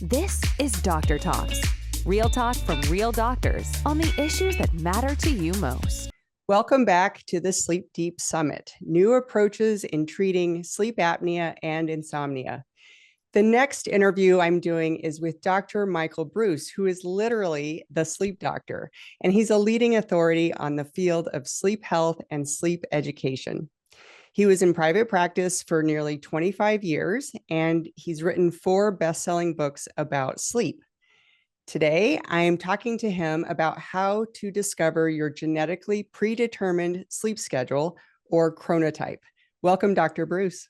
This is Doctor Talks, real talk from real doctors on the issues that matter to you most. Welcome back to the Sleep Deep Summit, new approaches in treating sleep apnea and insomnia. The next interview I'm doing is with Dr. Michael Breus, who is literally the sleep doctor, and he's a leading authority on the field of sleep health and sleep education. He was in private practice for nearly 25 years, and he's written 4 best-selling books about sleep. Today, I am talking to him about how to discover your genetically predetermined sleep schedule, or chronotype. Welcome, Dr. Breus.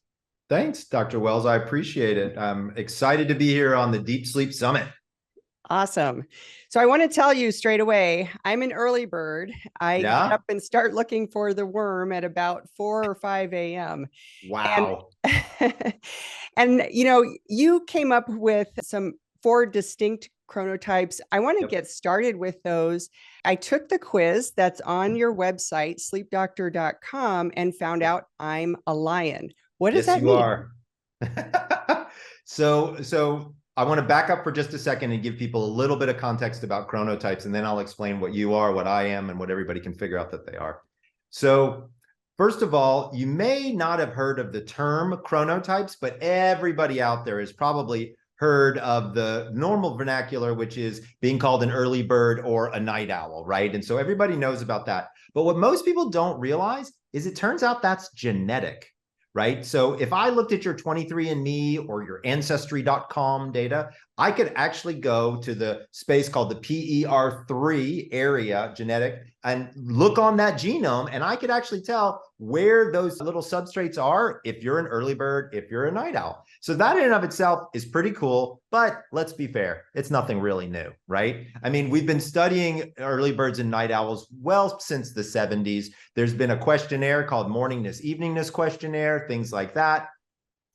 Thanks, Dr. Wells. I appreciate it. I'm excited to be here on the Deep Sleep Summit. Awesome. So I want to tell you straight away, I'm an early bird. I get up and start looking for the worm at about 4 or 5 a.m. Wow. And you know, you came up with some 4 distinct chronotypes. I want to get started with those. I took the quiz that's on your website, sleepdoctor.com, and found out I'm a lion. What does that mean? Yes, you are. So I want to back up for just a second and give people a little bit of context about chronotypes, and then I'll explain what you are, what I am, and what everybody can figure out that they are. So first of all, you may not have heard of the term chronotypes, but everybody out there has probably heard of the normal vernacular, which is being called an early bird or a night owl, right? And so everybody knows about that. But what most people don't realize is it turns out that's genetic. Right? So if I looked at your 23andMe or your Ancestry.com data, I could actually go to the space called the PER3 area genetic and look on that genome, and I could actually tell where those little substrates are if you're an early bird, if you're a night owl. So that in and of itself is pretty cool, but let's be fair, it's nothing really new, right? I mean, we've been studying early birds and night owls well since the 70s. There's been a questionnaire called morningness, eveningness questionnaire, things like that.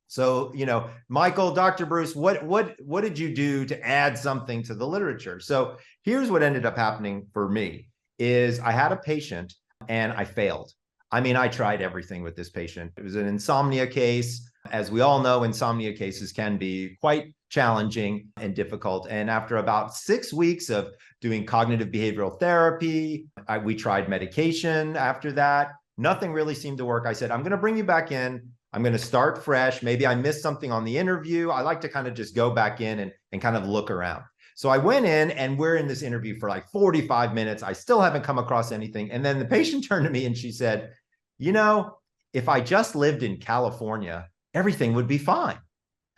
So, you know, Michael, Dr. Breus, what did you do to add something to the literature? So here's what ended up happening for me is I had a patient and I failed. I mean, I tried everything with this patient. It was an insomnia case. As we all know, insomnia cases can be quite challenging and difficult. And after about 6 weeks of doing cognitive behavioral therapy, we tried medication after that. Nothing really seemed to work. I said, I'm going to bring you back in. I'm going to start fresh. Maybe I missed something on the interview. I like to kind of just go back in and kind of look around. So I went in and we're in this interview for like 45 minutes. I still haven't come across anything. And then the patient turned to me and she said, you know, if I just lived in California, everything would be fine.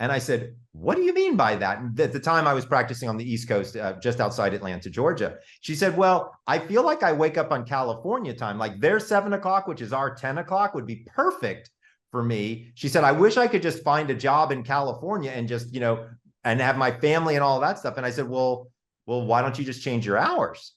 And I said, what do you mean by that? And at the time I was practicing on the East Coast, just outside Atlanta, Georgia. She said, well, I feel like I wake up on California time, like their 7 o'clock, which is our 10 o'clock would be perfect for me. She said, I wish I could just find a job in California and just, you know, and have my family and all that stuff. And I said, well, why don't you just change your hours?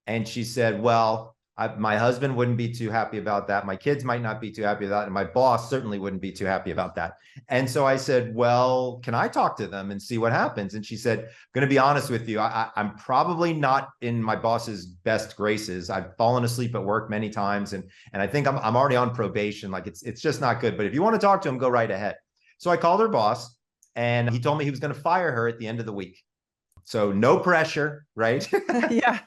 And she said, well, my husband wouldn't be too happy about that. My kids might not be too happy about that. And my boss certainly wouldn't be too happy about that. And so I said, well, can I talk to them and see what happens? And she said, I'm going to be honest with you. I'm probably not in my boss's best graces. I've fallen asleep at work many times. And I think I'm already on probation. Like it's just not good. But if you want to talk to him, go right ahead. So I called her boss and he told me he was going to fire her at the end of the week. So no pressure, right? Yeah.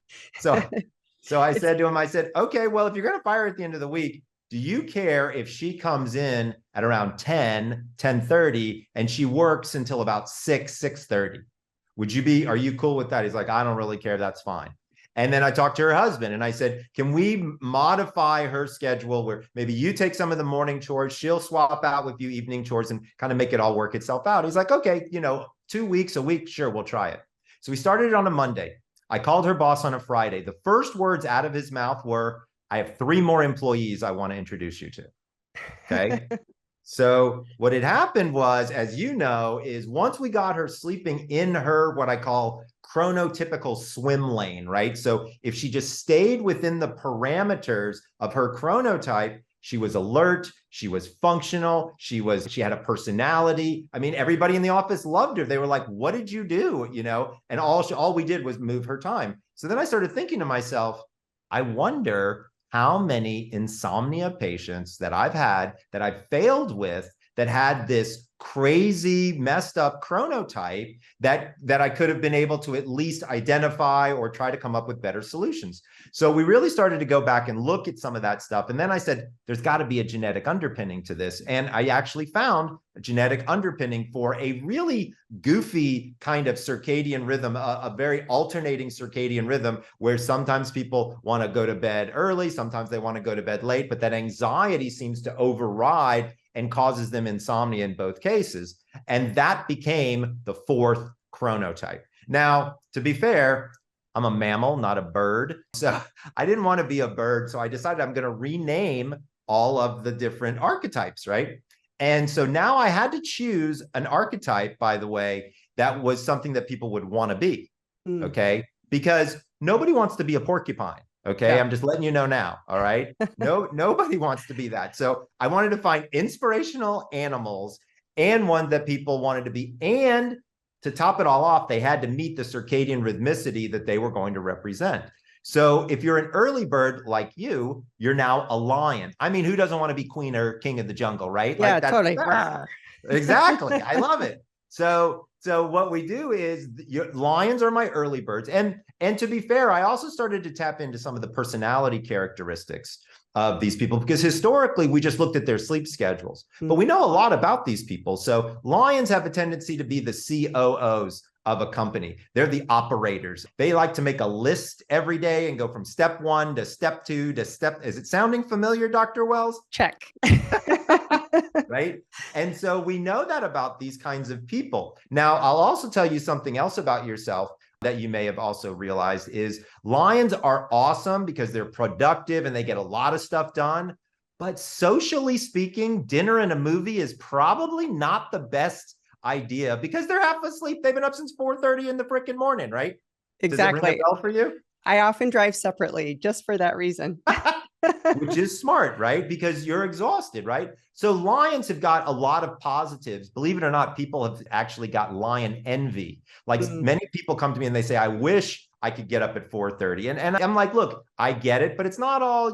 So I said to him, I said, okay, well, if you're going to fire her at the end of the week, do you care if she comes in at around 10:30 and she works until about 6:30? Are you cool with that? He's like, I don't really care. That's fine. And then I talked to her husband and I said, can we modify her schedule where maybe you take some of the morning chores, she'll swap out with you evening chores and kind of make it all work itself out. He's like, okay, 2 weeks, a week, sure, we'll try it. So we started it on a Monday. I called her boss on a Friday. The first words out of his mouth were, I have 3 more employees I want to introduce you to. Okay. So what had happened was, as you know, is once we got her sleeping in her, what I call chronotypical swim lane, right? So if she just stayed within the parameters of her chronotype, she was alert, she was functional, she had a personality. I mean, everybody in the office loved her. They were like, what did you do? And all we did was move her time. So then I started thinking to myself, I wonder how many insomnia patients that I've had that I've failed with that had this crazy messed up chronotype that I could have been able to at least identify or try to come up with better solutions. So we really started to go back and look at some of that stuff. And then I said, there's got to be a genetic underpinning to this. And I actually found a genetic underpinning for a really goofy kind of circadian rhythm, a very alternating circadian rhythm where sometimes people want to go to bed early, sometimes they want to go to bed late, but that anxiety seems to override and causes them insomnia in both cases. And that became the fourth chronotype. Now, to be fair, I'm a mammal, not a bird. So I didn't want to be a bird. So I decided I'm going to rename all of the different archetypes, right? And so now I had to choose an archetype, by the way, that was something that people would want to be, okay? Because nobody wants to be a porcupine. Okay, yeah. I'm just letting you know now. All right. Nobody wants to be that. So I wanted to find inspirational animals and one that people wanted to be. And to top it all off, they had to meet the circadian rhythmicity that they were going to represent. So if you're an early bird like you're now a lion. I mean, who doesn't want to be queen or king of the jungle, right? Yeah, like totally. Exactly. I love it. So what we do is lions are my early birds. And to be fair, I also started to tap into some of the personality characteristics of these people because historically we just looked at their sleep schedules, but we know a lot about these people. So lions have a tendency to be the COOs of a company. They're the operators. They like to make a list every day and go from step 1 to step 2 to step. Is it sounding familiar, Dr. Wells? Check. Right? And so we know that about these kinds of people. Now, I'll also tell you something else about yourself that you may have also realized is lions are awesome because they're productive and they get a lot of stuff done. But socially speaking, dinner and a movie is probably not the best idea because they're half asleep. They've been up since 4:30 in the freaking morning, right? Exactly. Does it ring a bell for you? I often drive separately just for that reason. Which is smart, right? Because you're exhausted, right? So lions have got a lot of positives. Believe it or not, people have actually got lion envy. Like many people come to me and they say, I wish I could get up at 4:30. And I'm like, look, I get it, but it's not all,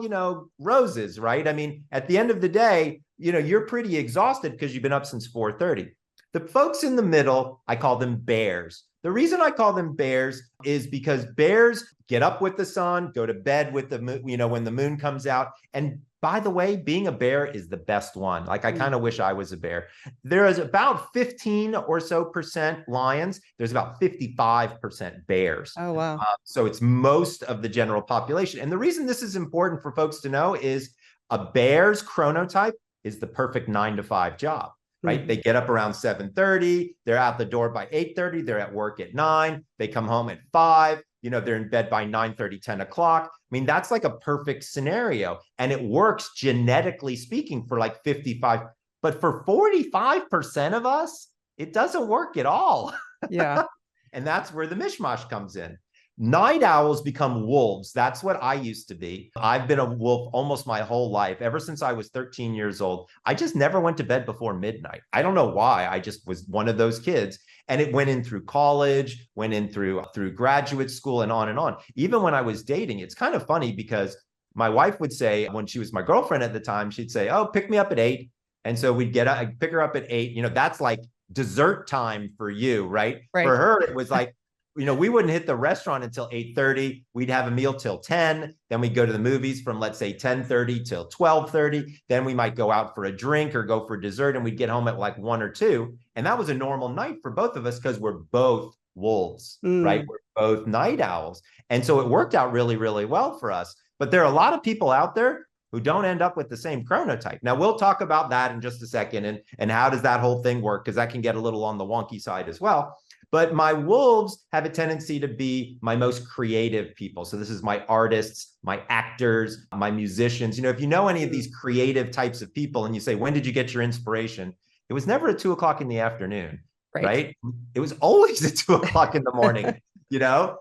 roses, right? I mean, at the end of the day, you're pretty exhausted because you've been up since 4:30. The folks in the middle, I call them bears. The reason I call them bears is because bears get up with the sun, go to bed with the moon, when the moon comes out. And by the way, being a bear is the best one. Like I kind of wish I was a bear. There is about 15 or so percent lions. There's about 55% bears. Oh, wow. So it's most of the general population. And the reason this is important for folks to know is a bear's chronotype is the perfect 9 to 5 job. Right? They get up around 7:30. They're out the door by 8:30. They're at work at 9. They come home at 5. They're in bed by 9:30, 10 o'clock. I mean, that's like a perfect scenario. And it works genetically speaking for like 55. But for 45% of us, it doesn't work at all. Yeah. And that's where the mishmash comes in. Night owls become wolves. That's what I used to be. I've been a wolf almost my whole life. Ever since I was 13 years old, I just never went to bed before midnight. I don't know why. I just was one of those kids. And it went in through college, went in through graduate school and on and on. Even when I was dating, it's kind of funny because my wife would say, when she was my girlfriend at the time, she'd say, oh, pick me up at 8. And so I'd pick her up at 8. That's like dessert time for you, right? For her, it was like, we wouldn't hit the restaurant until 8:30. We'd have a meal till 10. Then we'd go to the movies from, let's say, 10:30 till 12:30. Then we might go out for a drink or go for dessert, and we'd get home at like 1 or 2. And that was a normal night for both of us because we're both wolves, right? We're both night owls. And so it worked out really, really well for us. But there are a lot of people out there who don't end up with the same chronotype. Now, we'll talk about that in just a second and how does that whole thing work, because that can get a little on the wonky side as well. But my wolves have a tendency to be my most creative people. So this is my artists, my actors, my musicians. If you know any of these creative types of people and you say, when did you get your inspiration? It was never at 2 o'clock in the afternoon, right? It was always at 2 o'clock in the morning,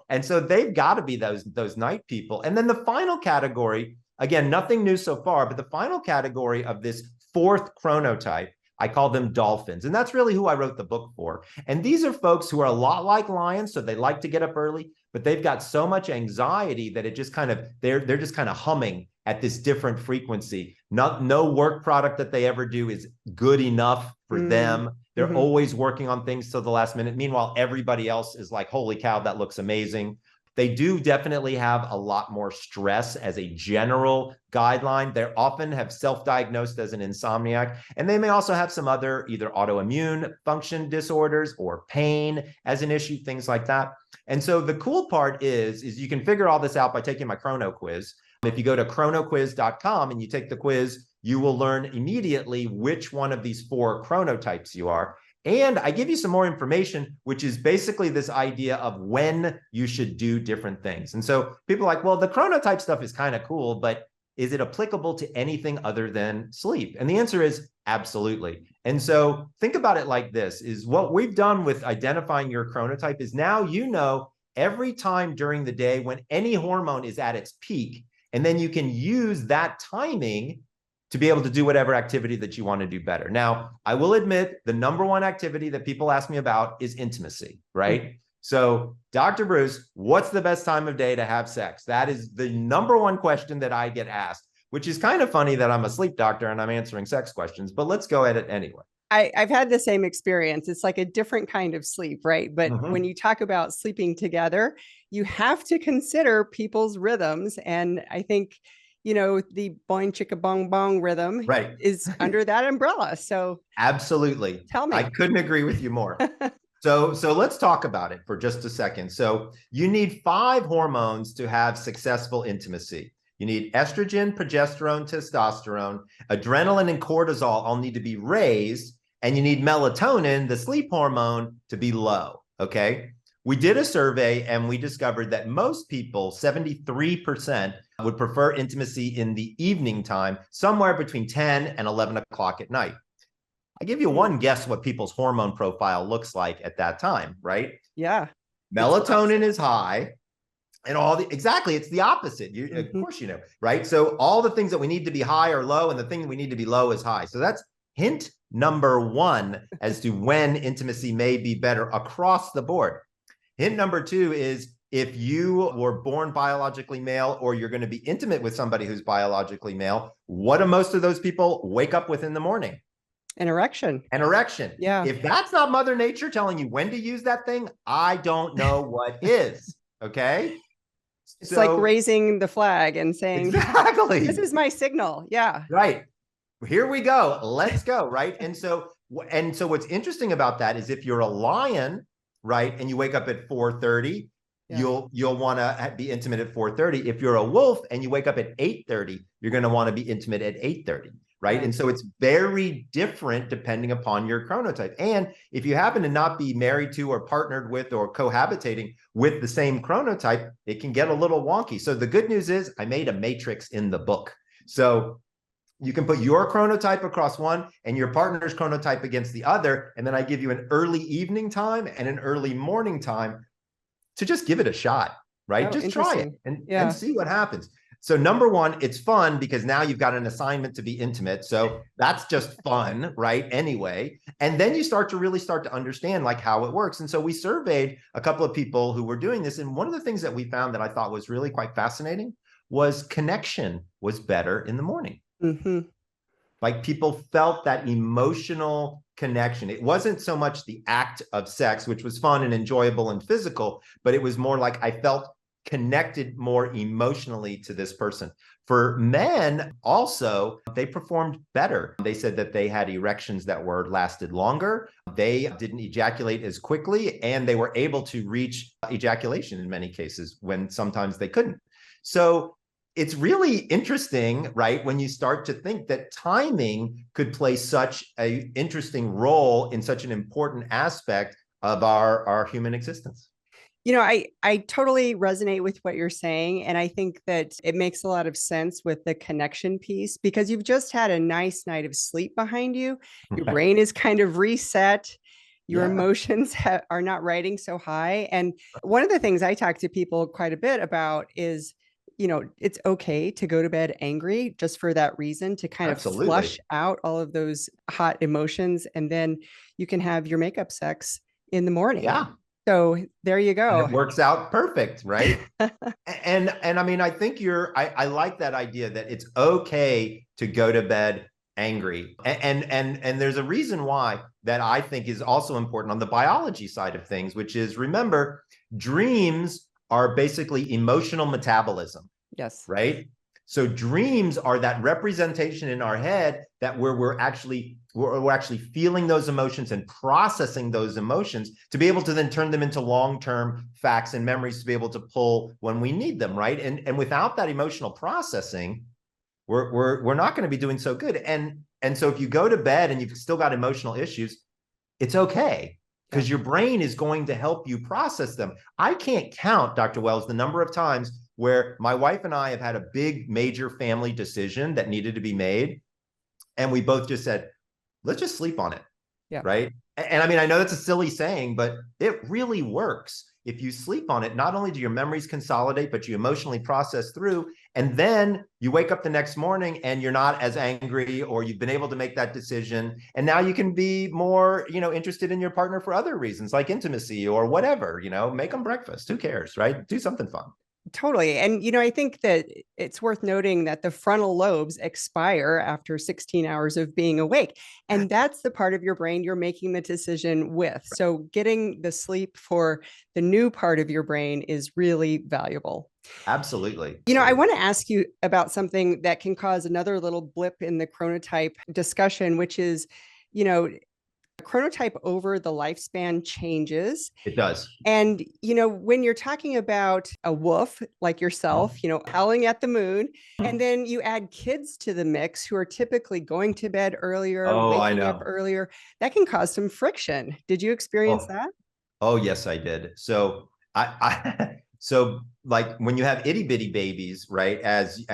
And so they've got to be those night people. And then the final category, again, nothing new so far, but the final category of this fourth chronotype, I call them dolphins. And that's really who I wrote the book for. And these are folks who are a lot like lions. So they like to get up early, but they've got so much anxiety that it just kind of, they're just kind of humming at this different frequency. No work product that they ever do is good enough for them. They're always working on things till the last minute. Meanwhile, everybody else is like, holy cow, that looks amazing. They do definitely have a lot more stress as a general guideline. They often have self-diagnosed as an insomniac, and they may also have some other either autoimmune function disorders or pain as an issue, things like that. And so the cool part is you can figure all this out by taking my chrono quiz. If you go to chronoquiz.com and you take the quiz, you will learn immediately which one of these 4 chronotypes you are. And I give you some more information, which is basically this idea of when you should do different things. And so people are like, well, the chronotype stuff is kind of cool, but is it applicable to anything other than sleep? And the answer is absolutely. And so think about it like this, is what we've done with identifying your chronotype is now you know every time during the day when any hormone is at its peak, and then you can use that timing to be able to do whatever activity that you want to do better. Now, I will admit the number one activity that people ask me about is intimacy, right? So, Dr. Breus, what's the best time of day to have sex? That is the number one question that I get asked, which is kind of funny that I'm a sleep doctor and I'm answering sex questions, but let's go at it anyway. I've had the same experience. It's like a different kind of sleep, right? But when you talk about sleeping together, you have to consider people's rhythms. And I think, the boing chicka bong bong rhythm is under that umbrella. So absolutely. Tell me. I couldn't agree with you more. So let's talk about it for just a second. So you need 5 hormones to have successful intimacy. You need estrogen, progesterone, testosterone, adrenaline, and cortisol all need to be raised, and you need melatonin, the sleep hormone, to be low, okay? We did a survey and we discovered that most people, 73%, would prefer intimacy in the evening time, somewhere between 10 and 11 o'clock at night. I give you one guess what people's hormone profile looks like at that time, right? Yeah. Melatonin is high. And it's the opposite. Of course, right? So all the things that we need to be high are low, and the thing we need to be low is high. So that's hint number 1 as to when intimacy may be better across the board. Hint number 2 is if you were born biologically male or you're going to be intimate with somebody who's biologically male, what do most of those people wake up with in the morning? An erection. An erection. Yeah. If that's not Mother Nature telling you when to use that thing, I don't know what is. Okay? It's like raising the flag and saying, exactly, this is my signal. Yeah. Right. Here we go. Let's go. Right. And so what's interesting about that is if you're a lion, right, and you wake up at 4:30, you'll want to be intimate at 4:30. If you're a wolf and you wake up at 8:30, you're going to want to be intimate at 8:30. Right. And so it's very different depending upon your chronotype. And if you happen to not be married to or partnered with or cohabitating with the same chronotype, it can get a little wonky. So the good news is I made a matrix in the book. So you can put your chronotype across one and your partner's chronotype against the other. And then I give you an early evening time and an early morning time to just give it a shot. Right. Just try it and see what happens. So number 1, it's fun because now you've got an assignment to be intimate. So that's just fun, right? Anyway, and then you really start to understand like how it works. And so we surveyed a couple of people who were doing this. And one of the things that we found that I thought was really quite fascinating was connection was better in the morning. Like people felt that emotional connection. It wasn't so much the act of sex, which was fun and enjoyable and physical, but it was more like I felt connected more emotionally to this person. For men also, they performed better. They said that they had erections that lasted longer. They didn't ejaculate as quickly, and they were able to reach ejaculation in many cases when sometimes they couldn't. So it's really interesting, right, when you start to think that timing could play such an interesting role in such an important aspect of our human existence. I totally resonate with what you're saying. And I think that it makes a lot of sense with the connection piece because you've just had a nice night of sleep behind you. Your brain is kind of reset. Your emotions are not riding so high. And one of the things I talk to people quite a bit about is, it's okay to go to bed angry just for that reason, to kind of flush out all of those hot emotions. And then you can have your makeup sex in the morning. Yeah. So there you go. And it works out perfect, right? And I mean, I think I like that idea that it's okay to go to bed angry. And there's a reason why that I think is also important on the biology side of things, which is, remember, dreams are basically emotional metabolism. Yes. Right? So dreams are that representation in our head that we're actually feeling those emotions and processing those emotions to be able to then turn them into long-term facts and memories to be able to pull when we need them, right? And without that emotional processing, we're not going to be doing so good. And so if you go to bed and you've still got emotional issues, it's okay, because your brain is going to help you process them. I can't count, Dr. Wells, the number of times where my wife and I have had a big major family decision that needed to be made, and we both just said, let's just sleep on it. Yeah. Right. And I mean, I know that's a silly saying, but it really works. If you sleep on it, not only do your memories consolidate, but you emotionally process through, and then you wake up the next morning and you're not as angry, or you've been able to make that decision. And now you can be more, interested in your partner for other reasons, like intimacy or whatever, make them breakfast. Who cares, right? Do something fun. Totally. And, I think that it's worth noting that the frontal lobes expire after 16 hours of being awake. And that's the part of your brain you're making the decision with. So getting the sleep for the new part of your brain is really valuable. Absolutely. I want to ask you about something that can cause another little blip in the chronotype discussion, which is, chronotype over the lifespan changes. It does. And, when you're talking about a wolf like yourself, howling at the moon, and then you add kids to the mix who are typically going to bed earlier, waking up earlier, that can cause some friction. Did you experience that? Oh, yes, I did. So so like when you have itty bitty babies, right, as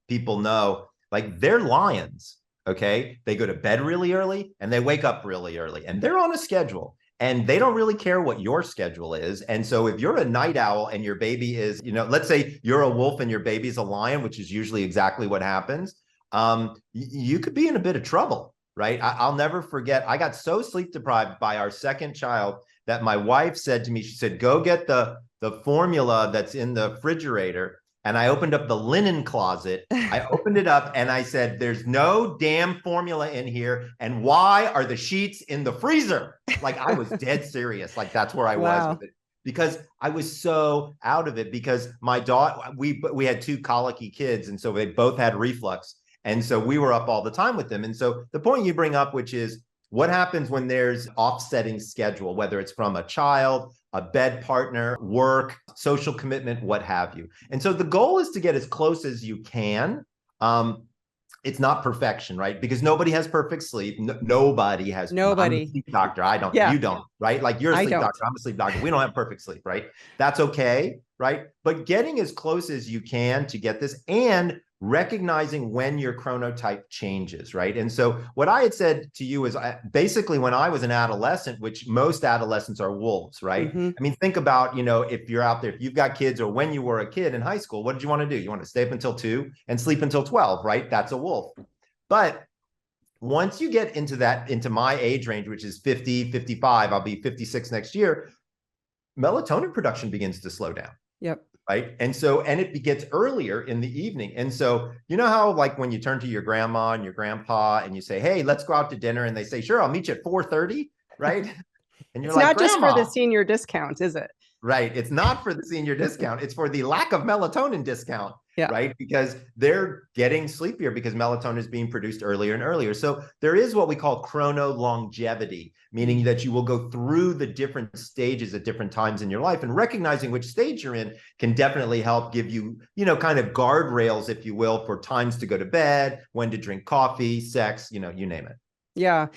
people know, like they're lions. Okay. They go to bed really early and they wake up really early, and they're on a schedule, and they don't really care what your schedule is. And so if you're a night owl and your baby is, let's say you're a wolf and your baby's a lion, which is usually exactly what happens, you could be in a bit of trouble, right? I'll never forget. I got so sleep deprived by our second child that my wife said to me, she said, go get the formula that's in the refrigerator. And I opened up the linen closet. I opened it up and I said, there's no damn formula in here. And why are the sheets in the freezer? Like, I was dead serious. Like, that's where I was with it, because I was so out of it, because my daughter, we had two colicky kids. And so they both had reflux. And so we were up all the time with them. And so the point you bring up, which is what happens when there's offsetting schedule, whether it's from a child, a bed partner, work, social commitment, what have you. And so the goal is to get as close as you can. It's not perfection, right? Because nobody has perfect sleep. Nobody has. Nobody. I'm a sleep doctor. I don't. Yeah. You don't, right? Like, you're a sleep doctor. I'm a sleep doctor. We don't have perfect sleep, right? That's okay, right? But getting as close as you can to get this, and recognizing when your chronotype changes, right? And so what I had said to you is, basically when I was an adolescent, which most adolescents are wolves, right? Mm-hmm. I mean, think about, if you're out there, if you've got kids, or when you were a kid in high school, what did you want to do? You want to stay up until 2 and sleep until 12, right? That's a wolf. But once you get into my age range, which is 50, 55, I'll be 56 next year, melatonin production begins to slow down. Yep. Right. And it gets earlier in the evening. And so, how, like, when you turn to your grandma and your grandpa and you say, hey, let's go out to dinner. And they say, sure, I'll meet you at 4:30. Right. And you're it's like, not just Grandma. for the senior discount, is it? Right. It's not for the senior discount. It's for the lack of melatonin discount. Yeah. Right. Because they're getting sleepier because melatonin is being produced earlier and earlier. So there is what we call chrono-longevity, meaning that you will go through the different stages at different times in your life, and recognizing which stage you're in can definitely help give you, kind of guardrails, if you will, for times to go to bed, when to drink coffee, sex, you name it. Yeah.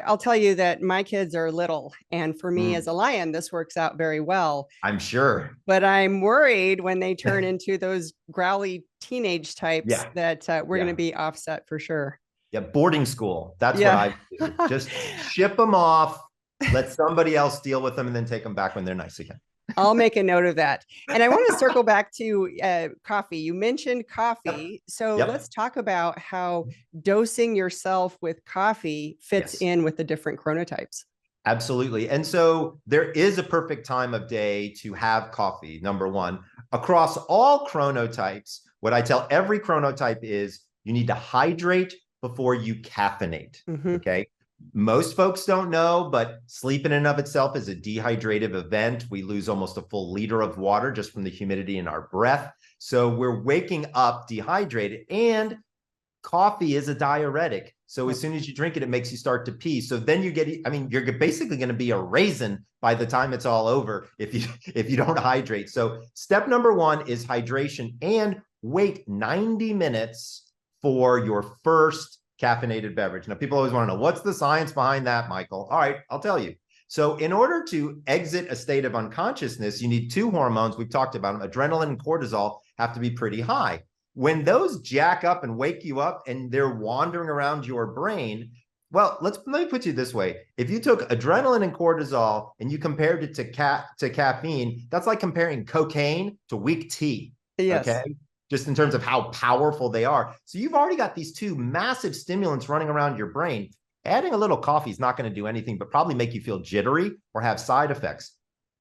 I'll tell you that my kids are little, and for me as a lion, this works out very well. I'm sure. But I'm worried when they turn into those growly teenage types that we're going to be offset for sure. Yeah. Boarding school. That's what I do. Just ship them off, let somebody else deal with them, and then take them back when they're nice again. I'll make a note of that. And I want to circle back to coffee. You mentioned coffee. Yep. So let's talk about how dosing yourself with coffee fits in with the different chronotypes. Absolutely. And so there is a perfect time of day to have coffee, number one. Across all chronotypes, what I tell every chronotype is you need to hydrate before you caffeinate, okay? Most folks don't know, but sleep in and of itself is a dehydrative event. We lose almost a full liter of water just from the humidity in our breath. So we're waking up dehydrated, and coffee is a diuretic. So as soon as you drink it, it makes you start to pee. So then you get, I mean, you're basically going to be a raisin by the time it's all over if you don't hydrate. So step number one is hydration, and wait 90 minutes for your first caffeinated beverage. Now, people always want to know, what's the science behind that, Michael? All right, I'll tell you. So in order to exit a state of unconsciousness, you need two hormones. We've talked about them. Adrenaline and cortisol have to be pretty high. When those jack up and wake you up and they're wandering around your brain, well, let me put you this way. If you took adrenaline and cortisol and you compared it to caffeine, that's like comparing cocaine to weak tea. Yes. Okay. Just in terms of how powerful they are. So you've already got these two massive stimulants running around your brain. Adding a little coffee is not going to do anything but probably make you feel jittery or have side effects.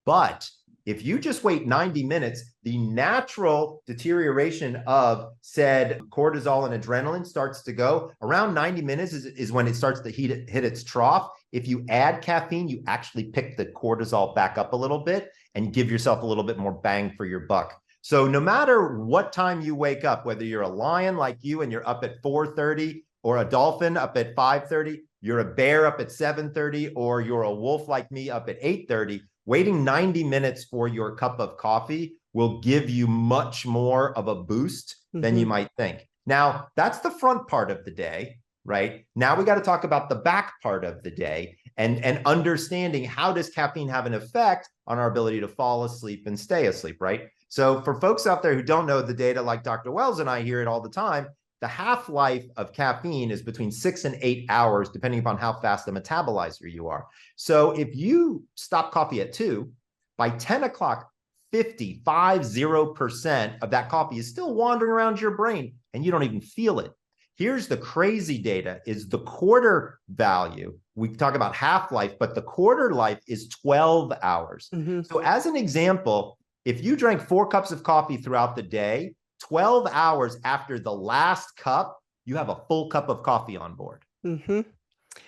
But if you just wait 90 minutes, the natural deterioration of said cortisol and adrenaline starts to go. Around 90 minutes is when it starts to hit its trough. If you add caffeine, you actually pick the cortisol back up a little bit and give yourself a little bit more bang for your buck. So no matter what time you wake up, whether you're a lion like you and you're up at 4:30, or a dolphin up at 5:30, you're a bear up at 7:30, or you're a wolf like me up at 8:30, waiting 90 minutes for your cup of coffee will give you much more of a boost than you might think. Now, that's the front part of the day, right? Now we got to talk about the back part of the day and understanding how does caffeine have an effect on our ability to fall asleep and stay asleep, right? So for folks out there who don't know the data, like Dr. Wells and I hear it all the time, the half-life of caffeine is between 6 and 8 hours, depending upon how fast the metabolizer you are. So if you stop coffee at 2, by 10 o'clock, 50% of that coffee is still wandering around your brain and you don't even feel it. Here's the crazy data is the quarter value. We talk about half-life, but the quarter life is 12 hours. So as an example, if you drank 4 cups of coffee throughout the day, 12 hours after the last cup, you have a full cup of coffee on board,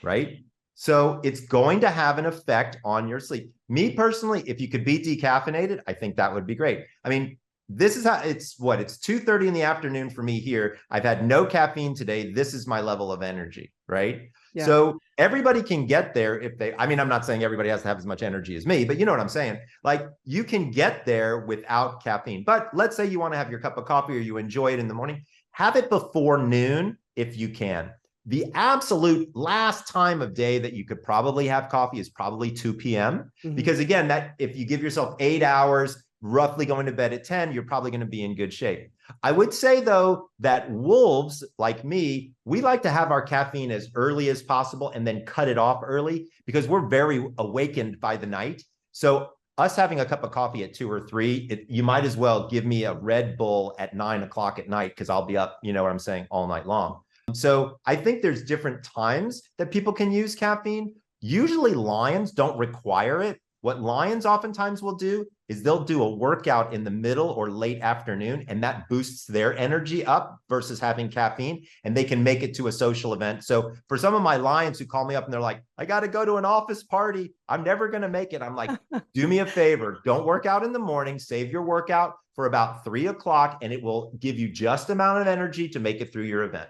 right? So it's going to have an effect on your sleep. Me personally, if you could be decaffeinated, I think that would be great. I mean, this is how it's 2:30 in the afternoon for me here. I've had no caffeine today. This is my level of energy, right? Yeah. So everybody can get there if they, I mean, I'm not saying everybody has to have as much energy as me, but you know what I'm saying? Like you can get there without caffeine, but let's say you want to have your cup of coffee or you enjoy it in the morning, have it before noon if you can. The absolute last time of day that you could probably have coffee is probably 2 p.m. Because again, that if you give yourself 8 hours, roughly going to bed at 10, you're probably going to be in good shape. I would say, though, that wolves like me, we like to have our caffeine as early as possible and then cut it off early because we're very awakened by the night. So us having a cup of coffee at 2 or 3, you might as well give me a Red Bull at 9 o'clock at night because I'll be up, you know what I'm saying, all night long. So I think there's different times that people can use caffeine. Usually lions don't require it. What lions oftentimes will do is they'll do a workout in the middle or late afternoon, and that boosts their energy up versus having caffeine, and they can make it to a social event. So for some of my lions who call me up and they're like, I got to go to an office party, I'm never going to make it. I'm like, do me a favor. Don't work out in the morning. Save your workout for about 3 o'clock, and it will give you just amount of energy to make it through your event.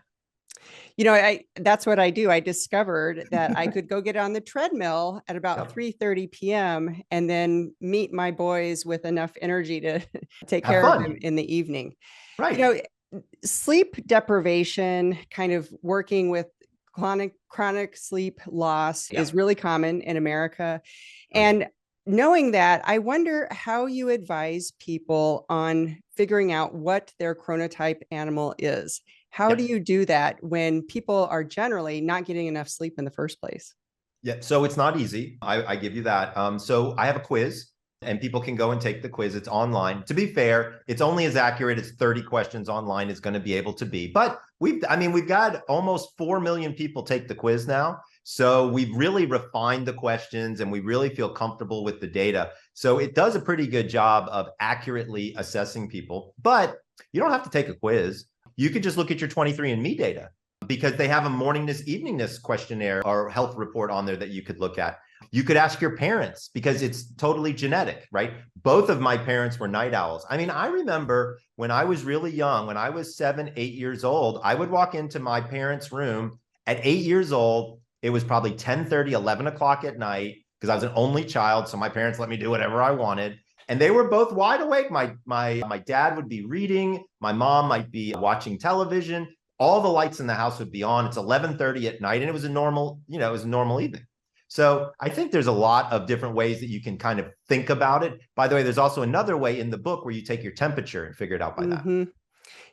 You know, that's what I do. I discovered that I could go get on the treadmill at about 3:30 p.m. and then meet my boys with enough energy to take care of them in the evening. Right. You know, sleep deprivation, kind of working with chronic sleep loss is really common in America. And knowing that, I wonder how you advise people on figuring out what their chronotype animal is. How do you do that when people are generally not getting enough sleep in the first place? Yeah, so it's not easy. I give you that. So I have a quiz. and people can go and take the quiz. It's online. To be fair, it's only as accurate as 30 questions online is going to be able to be. But we've got almost 4 million people take the quiz now. So we've really refined the questions and we really feel comfortable with the data. So it does a pretty good job of accurately assessing people. But you don't have to take a quiz. You could just look at your 23andMe data, because they have a morningness, eveningness questionnaire or health report on there that you could look at. You could ask your parents, because it's totally genetic, right? Both of my parents were night owls. I mean, I remember when I was really young, when I was 7, 8 years old, I would walk into my parents' room at 8 years old. It was probably 10:30, 11 o'clock at night, because I was an only child. So my parents let me do whatever I wanted. And they were both wide awake. My dad would be reading. My mom might be watching television. All the lights in the house would be on. It's 11:30 at night, and it was a normal evening. So I think there's a lot of different ways that you can kind of think about it. By the way, there's also another way in the book where you take your temperature and figure it out by that.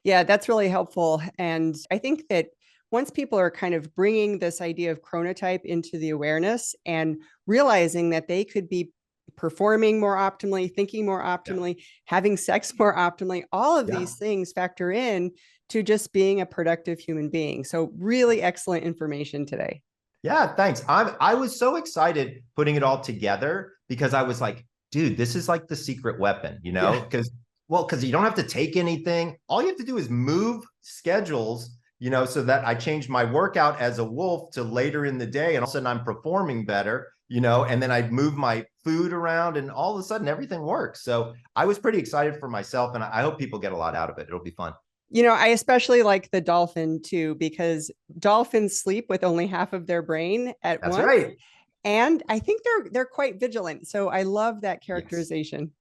Yeah, that's really helpful. And I think that once people are kind of bringing this idea of chronotype into the awareness and realizing that they could be performing more optimally, thinking more optimally, having sex more optimally, all of these things factor in to just being a productive human being. So really excellent information today. Yeah, thanks. I was so excited putting it all together, because I was like, dude, this is like the secret weapon, because you don't have to take anything. All you have to do is move schedules, so that I changed my workout as a wolf to later in the day, and all of a sudden I'm performing better, and then I move my food around, and all of a sudden everything works. So I was pretty excited for myself, and I hope people get a lot out of it. It'll be fun. I especially like the dolphin too, because dolphins sleep with only half of their brain at once. That's right. And I think they're quite vigilant. So I love that characterization.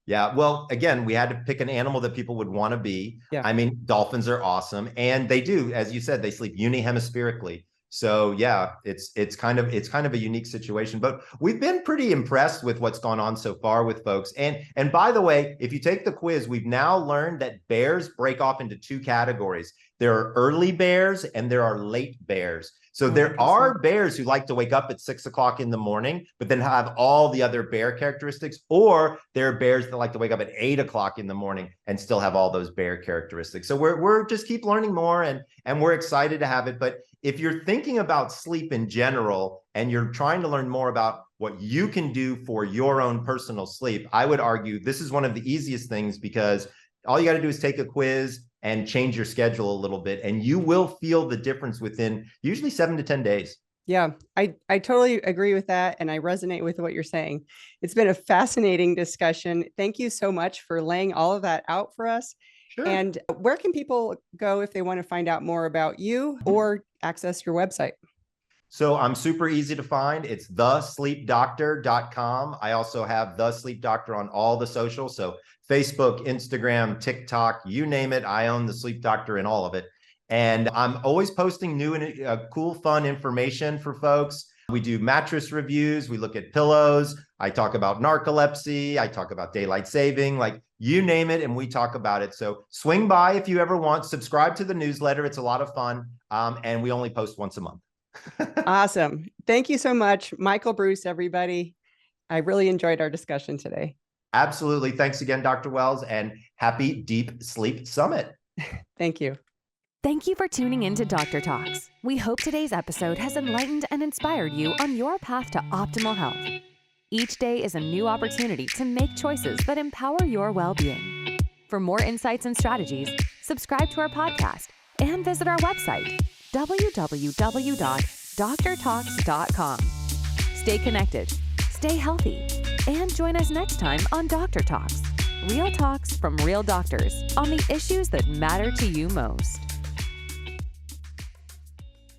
Yeah. Well, again, we had to pick an animal that people would want to be. Yeah. I mean, dolphins are awesome. And they do, as you said, they sleep unihemispherically. So yeah, it's kind of a unique situation, but we've been pretty impressed with what's gone on so far with folks. And by the way, if you take the quiz, we've now learned that bears break off into 2 categories. There are early bears and there are late bears. So there are bears who like to wake up at 6 o'clock in the morning, but then have all the other bear characteristics, or there are bears that like to wake up at 8 o'clock in the morning and still have all those bear characteristics. So we're just keep learning more, and we're excited to have it. But if you're thinking about sleep in general and you're trying to learn more about what you can do for your own personal sleep, I would argue this is one of the easiest things, because all you got to do is take a quiz and change your schedule a little bit, and you will feel the difference within usually 7 to 10 days. Yeah, I totally agree with that. And I resonate with what you're saying. It's been a fascinating discussion. Thank you so much for laying all of that out for us. Sure. And where can people go if they want to find out more about you or access your website? So I'm super easy to find. It's thesleepdoctor.com. I also have The Sleep Doctor on all the socials. So Facebook, Instagram, TikTok, you name it. I own The Sleep Doctor in all of it. And I'm always posting new and cool, fun information for folks. We do mattress reviews. We look at pillows. I talk about narcolepsy. I talk about daylight saving, like you name it, and we talk about it. So swing by if you ever want. Subscribe to the newsletter. It's a lot of fun. And we only post once a month. Awesome. Thank you so much, Michael Breus, everybody. I really enjoyed our discussion today. Absolutely. Thanks again, Dr. Wells, and happy Deep Sleep Summit. Thank you. Thank you for tuning in to Doctor Talks. We hope today's episode has enlightened and inspired you on your path to optimal health. Each day is a new opportunity to make choices that empower your well-being. For more insights and strategies, subscribe to our podcast and visit our website, www.drtalks.com. Stay connected, stay healthy, and join us next time on Doctor Talks. Real talks from real doctors on the issues that matter to you most.